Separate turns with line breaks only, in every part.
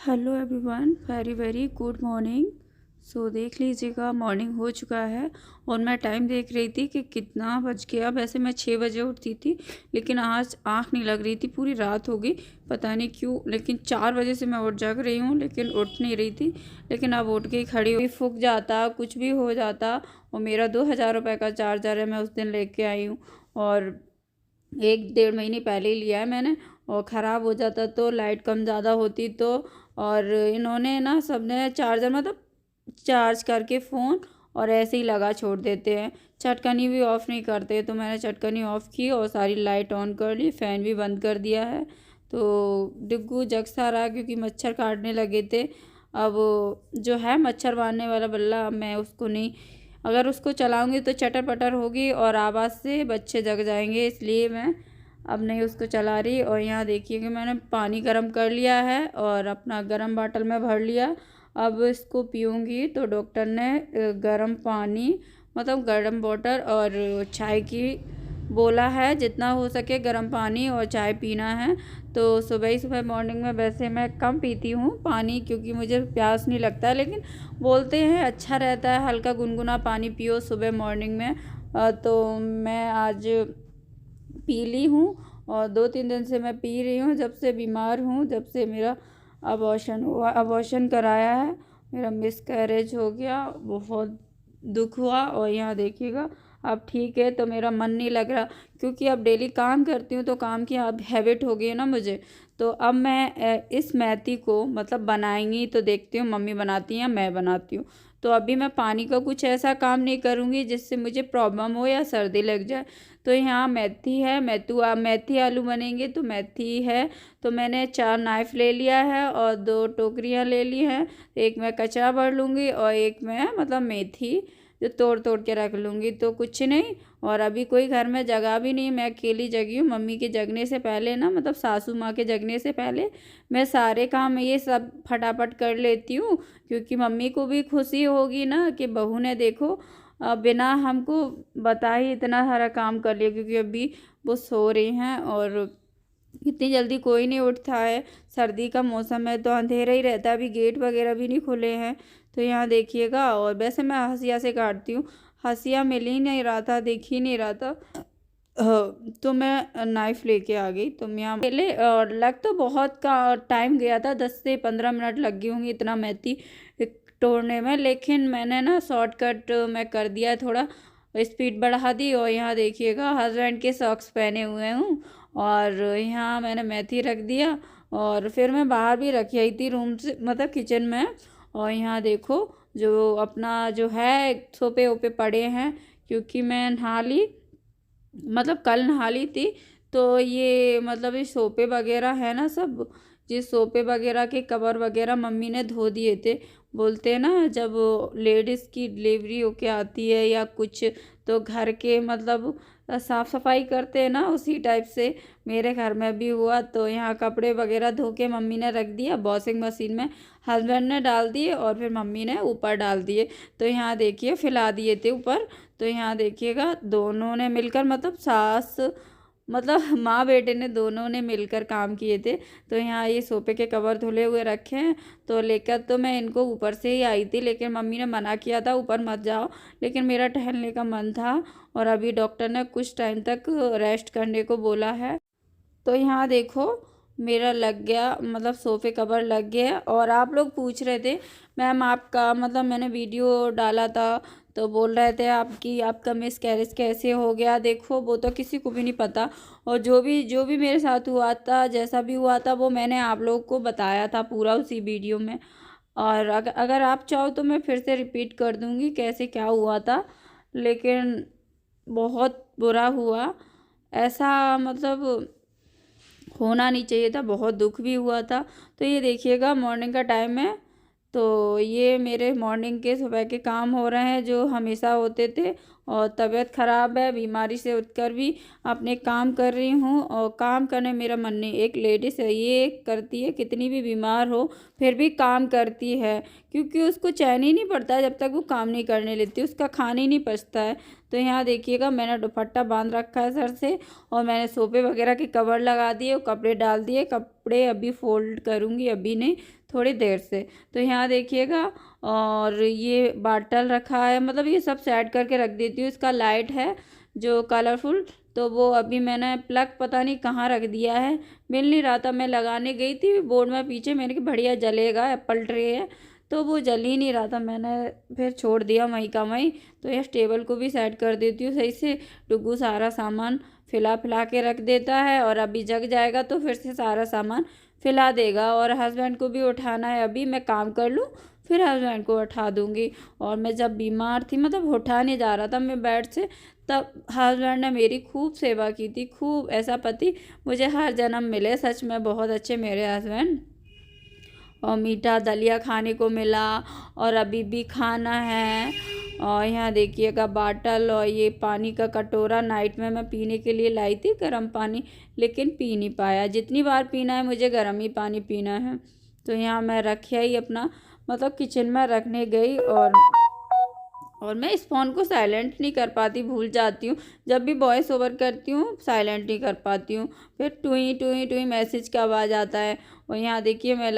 Hello everyone, very very good morning. So देख लीजिएगा, morning हो चुका है और मैं टाइम देख रही थी कि कितना बज गया। वैसे मैं 6 बजे उठती थी, लेकिन आज आँख नहीं लग रही थी, पूरी रात हो गई, पता नहीं क्यों। लेकिन 4 बजे से मैं उठ जाग रही हूँ, लेकिन उठ नहीं रही थी। लेकिन अब उठ के खड़ी हुई, फूक जाता, कुछ भी हो जाता। और मेरा 2000 रुपये का चार्जर है, मैं उस दिन लेके आई हूँ और 1 डेढ़ महीने पहले ही लिया है मैंने। और ख़राब हो जाता तो, लाइट कम ज़्यादा होती तो। और इन्होंने ना सबने चार्जर मतलब चार्ज करके फ़ोन और ऐसे ही लगा छोड़ देते हैं, चटकनी भी ऑफ़ नहीं करते। तो मैंने चटकनी ऑफ़ की और सारी लाइट ऑन कर ली, फ़ैन भी बंद कर दिया है। तो डिग्गू जग सा रहा क्योंकि मच्छर काटने लगे थे। अब जो है मच्छर मारने वाला बल्ला, अब मैं उसको नहीं, अगर उसको चलाऊंगी तो चटर पटर होगी और आवाज़ से बच्चे जग जाएंगे, इसलिए मैं अब नहीं उसको चला रही। और यहाँ देखिए कि मैंने पानी गर्म कर लिया है और अपना गर्म बाटल में भर लिया। अब इसको पीऊँगी तो डॉक्टर ने गर्म पानी मतलब गर्म वाटर और चाय की बोला है, जितना हो सके गर्म पानी और चाय पीना है। तो सुबह ही सुबह मॉर्निंग में वैसे मैं कम पीती हूँ पानी, क्योंकि मुझे प्यास नहीं लगता है, लेकिन बोलते हैं अच्छा रहता है हल्का गुनगुना पानी पियो सुबह मॉर्निंग में। तो मैं आज पी ली हूँ और 2-3 दिन से मैं पी रही हूँ, जब से बीमार हूँ, जब से मेरा अबॉर्शन हुआ, अबॉर्शन कराया है, मेरा मिसकैरेज हो गया, बहुत दुख हुआ। और यहाँ देखिएगा अब ठीक है, तो मेरा मन नहीं लग रहा, क्योंकि अब डेली काम करती हूँ तो काम की अब हैबिट हो गई है ना मुझे। तो अब मैं इस मेथी को मतलब बनाएंगी तो देखती हूँ मम्मी बनाती हैं मैं बनाती हूँ। तो अभी मैं पानी का कुछ ऐसा काम नहीं करूँगी जिससे मुझे प्रॉब्लम हो या सर्दी लग जाए। तो यहाँ मेथी है, मेथी आलू बनेंगे, तो मेथी है। तो मैंने 4 नाइफ़ ले लिया है और 2 टोकरियाँ ले ली हैं। एक मैं कचरा भर लूँगी और एक मैं मतलब मेथी जो तोड़ तोड़ के रख लूँगी। तो कुछ नहीं, और अभी कोई घर में जगह भी नहीं, मैं अकेली जगी हूँ। मम्मी के जगने से पहले ना, मतलब सासू माँ के जगने से पहले मैं सारे काम ये सब फटाफट कर लेती हूँ, क्योंकि मम्मी को भी खुशी होगी ना कि बहू ने देखो बिना हमको बताए इतना सारा काम कर लिया। क्योंकि अभी वो सो रही हैं और इतनी जल्दी कोई नहीं उठता है, सर्दी का मौसम है तो अंधेरा ही रहता है, अभी गेट वगैरह भी नहीं खुले हैं। तो यहाँ देखिएगा, और वैसे मैं हंसिया से काटती हूँ, हंसिया मिल ही नहीं रहा था, दिख ही नहीं रहा था। तो मैं नाइफ़ लेके आ गई। तो मैं यहाँ पहले और लग तो बहुत का टाइम गया था, 10 से 15 मिनट लग गई होंगी इतना मेथी तोड़ने में, लेकिन मैंने ना शॉर्टकट में कर दिया, थोड़ा स्पीड बढ़ा दी। और यहाँ देखिएगा हस्बैंड के सॉक्स पहने हुए हूँ और यहाँ मैंने मेथी रख दिया और फिर मैं बाहर भी रखी आई थी रूम से, मतलब किचन में। और यहाँ देखो जो अपना जो है सोपे ओपे पड़े हैं, क्योंकि मैं नहा ली, मतलब कल नहा ली थी। तो ये मतलब ये सोपे वगैरह है ना सब, ये सोपे वगैरह के कवर वगैरह मम्मी ने धो दिए थे। बोलते हैं ना जब लेडीज़ की डिलीवरी होके आती है या कुछ, तो घर के मतलब साफ़ सफाई करते हैं ना, उसी टाइप से मेरे घर में भी हुआ। तो यहाँ कपड़े वगैरह धो के मम्मी ने रख दिया वॉशिंग मशीन में, हस्बैंड ने डाल दिए और फिर मम्मी ने ऊपर डाल दिए। तो यहाँ देखिए फैला दिए थे ऊपर। तो यहाँ देखिएगा दोनों ने मिलकर, मतलब सास मतलब माँ बेटे ने दोनों ने मिलकर काम किए थे। तो यहाँ ये सोफे के कवर धुले हुए रखे हैं, तो लेकर तो मैं इनको ऊपर से ही आई थी, लेकिन मम्मी ने मना किया था ऊपर मत जाओ, लेकिन मेरा टहलने का मन था और अभी डॉक्टर ने कुछ टाइम तक रेस्ट करने को बोला है। तो यहाँ देखो मेरा लग गया, मतलब सोफ़े कवर लग गया। और आप लोग पूछ रहे थे मैम आपका, मतलब मैंने वीडियो डाला था तो बोल रहे थे आपका मिसकैरेज कैसे हो गया। देखो वो तो किसी को भी नहीं पता, और जो भी मेरे साथ हुआ था, जैसा भी हुआ था, वो मैंने आप लोगों को बताया था पूरा उसी वीडियो में। और अगर आप चाहो तो मैं फिर से रिपीट कर दूँगी कैसे क्या हुआ था, लेकिन बहुत बुरा हुआ ऐसा, मतलब होना नहीं चाहिए था, बहुत दुख भी हुआ था। तो ये देखिएगा मॉर्निंग का टाइम है, तो ये मेरे मॉर्निंग के सुबह के काम हो रहे हैं जो हमेशा होते थे। और तबीयत ख़राब है, बीमारी से उठकर भी अपने काम कर रही हूँ और काम करने मेरा मन नहीं। एक लेडीज़ है, ये करती है, कितनी भी बीमार हो फिर भी काम करती है, क्योंकि उसको चैन ही नहीं पड़ता है जब तक वो काम नहीं करने लेती, उसका खाना ही नहीं पचता है। तो यहाँ देखिएगा मैंने दुपट्टा बांध रखा है सर से, और मैंने सोफे वगैरह के कवर लगा दिए और कपड़े डाल दिए। कपड़े अभी फोल्ड करूँगी, अभी नहीं, थोड़ी देर से। तो यहाँ देखिएगा, और ये बाटल रखा है, मतलब ये सब सेट करके रख देती हूँ। इसका लाइट है जो कलरफुल, तो वो अभी मैंने प्लग पता नहीं कहाँ रख दिया है, मिल नहीं रहा था। मैं लगाने गई थी बोर्ड में पीछे, मैंने कहा बढ़िया जलेगा, एप्पल ट्रे है, तो वो जल ही नहीं रहा था, मैंने फिर छोड़ दिया वहीं का वहीं। तो इस टेबल को भी सेट कर देती हूँ सही से। डुग्गू सारा सामान फिला के रख देता है, और अभी जग जाएगा तो फिर से सारा सामान फिला देगा। और हस्बैंड को भी उठाना है, अभी मैं काम कर लूँ फिर हस्बैंड को उठा दूँगी। और मैं जब बीमार थी, मतलब उठा नहीं जा रहा था मैं बेड से, तब हस्बैंड ने मेरी खूब सेवा की थी, खूब। ऐसा पति मुझे हर जन्म मिले, सच में बहुत अच्छे मेरे हस्बैंड। और मीठा दलिया खाने को मिला, और अभी भी खाना है। और यहाँ देखिएगा बाटल, और ये पानी का कटोरा नाइट में मैं पीने के लिए लाई थी गर्म पानी, लेकिन पी नहीं पाया। जितनी बार पीना है मुझे गर्म ही पानी पीना है। तो यहाँ मैं रखिया ही अपना, मतलब किचन में रखने गई, और मैं इस फ़ोन को साइलेंट नहीं कर पाती, भूल जाती हूँ। जब भी वॉइस ओवर करती हूँ साइलेंट नहीं कर पाती हूँ, फिर टुई टुई टुई मैसेज का आवाज़ आता है। और यहाँ देखिए मैं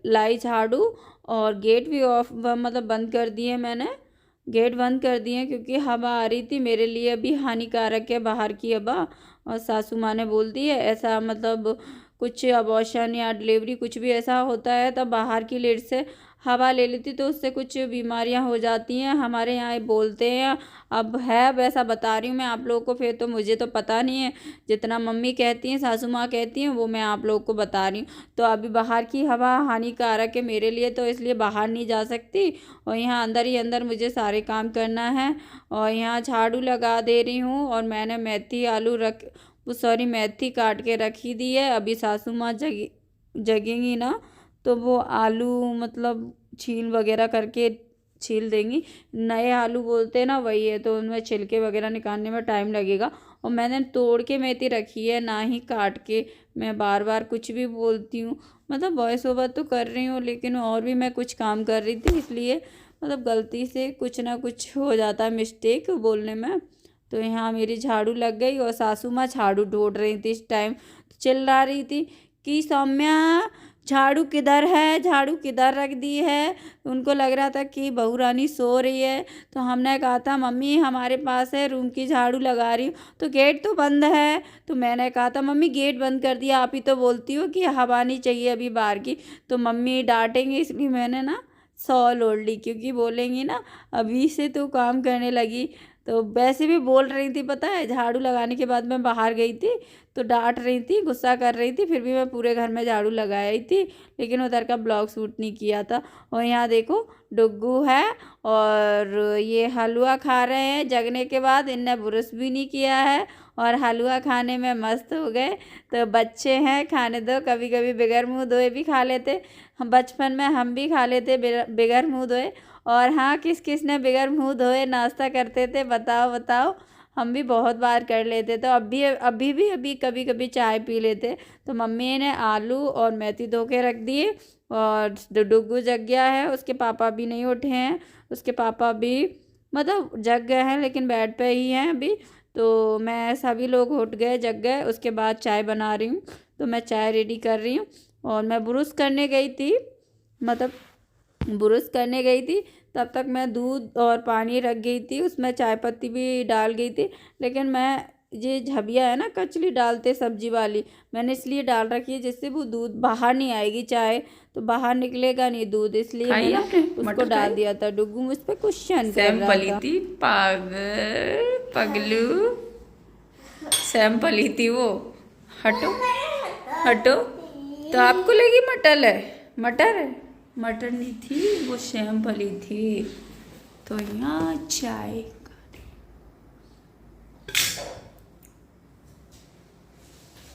लाई झाड़ू, और गेट भी ऑफ, मतलब बंद कर दिए मैंने, गेट बंद कर दिए, क्योंकि हवा आ रही थी, मेरे लिए अभी हानिकारक है बाहर की हवा। और सासू माँ ने बोल दी है ऐसा, मतलब कुछ अबॉर्शन या डिलीवरी कुछ भी ऐसा होता है तब बाहर की लेट से हवा ले लेती तो उससे कुछ बीमारियां हो जाती हैं, हमारे यहाँ बोलते हैं। अब है वैसा बता रही हूँ मैं आप लोगों को, फिर तो मुझे तो पता नहीं है, जितना मम्मी कहती हैं सासू माँ कहती हैं वो मैं आप लोगों को बता रही हूँ। तो अभी बाहर की हवा हानिकारक है मेरे लिए, तो इसलिए बाहर नहीं जा सकती, और यहाँ अंदर ही अंदर मुझे सारे काम करना है। और यहाँ झाड़ू लगा दे रही हूँ, और मैंने मेथी काट के रखी दी है। अभी सासू माँ जगेंगी ना, तो वो आलू मतलब छील वगैरह करके छील देंगी। नए आलू बोलते हैं ना, वही है, तो उनमें छिलके वगैरह निकालने में टाइम लगेगा। और मैंने तोड़ के मेथी रखी है, ना ही काट के। मैं बार बार कुछ भी बोलती हूँ, मतलब वॉइस ओवर तो कर रही हूँ, लेकिन और भी मैं कुछ काम कर रही थी, इसलिए मतलब गलती से कुछ ना कुछ हो जाता है मिस्टेक बोलने में। तो यहाँ मेरी झाड़ू लग गई, और सासू माँ झाड़ू ढूंढ रही थी इस टाइम, चिल्ला रही थी कि सौम्या झाड़ू किधर है, झाड़ू किधर रख दी है। उनको लग रहा था कि बहू रानी सो रही है। तो हमने कहा था मम्मी हमारे पास है, रूम की झाड़ू लगा रही हूँ, तो गेट तो बंद है। तो मैंने कहा था मम्मी गेट बंद कर दिया, आप ही तो बोलती हो कि हवा नहीं चाहिए अभी बाहर की। तो मम्मी डांटेंगे, इसलिए मैंने ना सॉल ओढ़ ली, क्योंकि बोलेंगी ना अभी से तो काम करने लगी। तो वैसे भी बोल रही थी, पता है, झाड़ू लगाने के बाद मैं बाहर गई थी तो डांट रही थी, गुस्सा कर रही थी, फिर भी मैं पूरे घर में झाड़ू लगाई थी, लेकिन उधर का ब्लॉग शूट नहीं किया था। और यहाँ देखो डुग्गू है, और ये हलवा खा रहे हैं जगने के बाद, इनने ब्रश भी नहीं किया है और हलवा खाने में मस्त हो गए। तो बच्चे हैं, खाने दो, कभी कभी बगैर मुँह धोए भी खा लेते। हम बचपन में हम भी खा लेते बगैर मुँह धोए। और हाँ, किस किस ने बगैर मुँह धोए नाश्ता करते थे, बताओ बताओ। हम भी बहुत बार कर लेते, तो अभी कभी कभी चाय पी लेते। तो मम्मी ने आलू और मेथी धो के रख दिए, और डुग्गू जग गया है, उसके पापा भी नहीं उठे हैं, उसके पापा भी मतलब जग गए हैं लेकिन बेड पे ही हैं अभी। तो मैं सभी लोग उठ गए, जग गए। उसके बाद चाय बना रही हूँ, तो मैं चाय रेडी कर रही हूँ। और मैं ब्रश करने गई थी, मतलब ब्रश करने गई थी, तब तक मैं दूध और पानी रख गई थी, उसमें चाय पत्ती भी डाल गई थी। लेकिन मैं ये झबिया है ना, कचली डालते सब्जी वाली, मैंने इसलिए डाल रखी है जिससे वो दूध बाहर नहीं आएगी, चाय तो बाहर निकलेगा नहीं दूध, इसलिए मैंने उसको डाल दिया था। डुग्गू मुझ पर क्वेश्चन कर रहा था। पगलू सैम थी वो, हटो हटो। तो आपको लगी मटर है, मटर नहीं थी वो, शैम फली थी। तो यहाँ चाय